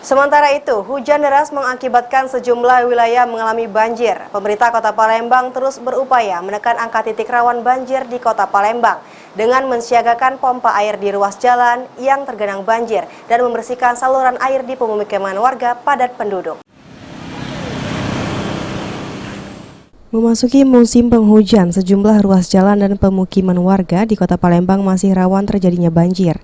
Sementara itu, hujan deras mengakibatkan sejumlah wilayah mengalami banjir. Pemerintah Kota Palembang terus berupaya menekan angka titik rawan banjir di Kota Palembang dengan mensiagakan pompa air di ruas jalan yang tergenang banjir dan membersihkan saluran air di pemukiman warga padat penduduk. Memasuki musim penghujan, sejumlah ruas jalan dan pemukiman warga di Kota Palembang masih rawan terjadinya banjir.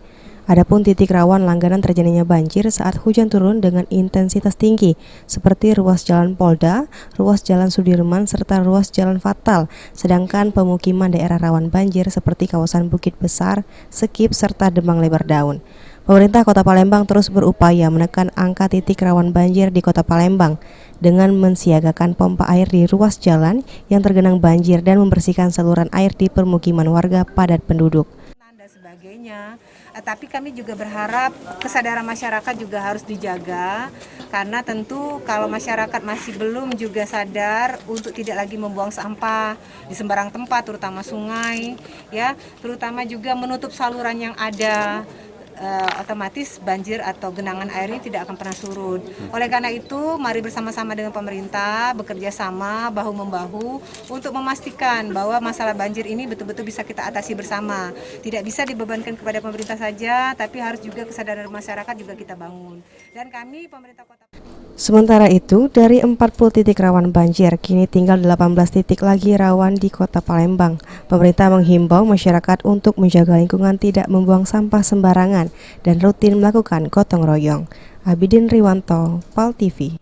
Adapun titik rawan langganan terjadinya banjir saat hujan turun dengan intensitas tinggi, seperti ruas Jalan Polda, ruas Jalan Sudirman, serta ruas Jalan Fatal. Sedangkan pemukiman daerah rawan banjir seperti kawasan Bukit Besar, Sekip, serta Demang Lebar Daun. Pemerintah Kota Palembang terus berupaya menekan angka titik rawan banjir di Kota Palembang dengan mensiagakan pompa air di ruas jalan yang tergenang banjir dan membersihkan saluran air di permukiman warga padat penduduk. Sebagainya, tapi kami juga berharap kesadaran masyarakat juga harus dijaga, karena tentu kalau masyarakat masih belum juga sadar untuk tidak lagi membuang sampah di sembarang tempat, terutama sungai, ya, terutama juga menutup saluran yang ada. Otomatis banjir atau genangan air ini tidak akan pernah surut. Oleh karena itu, mari bersama-sama dengan pemerintah bekerja sama bahu-membahu untuk memastikan bahwa masalah banjir ini betul-betul bisa kita atasi bersama. Tidak bisa dibebankan kepada pemerintah saja, tapi harus juga kesadaran masyarakat juga kita bangun. Dan kami pemerintah Kota. Sementara itu, dari 40 titik rawan banjir, kini tinggal 18 titik lagi rawan di Kota Palembang. Pemerintah menghimbau masyarakat untuk menjaga lingkungan, tidak membuang sampah sembarangan, dan rutin melakukan gotong royong. Abidin Riwanto, PAL TV.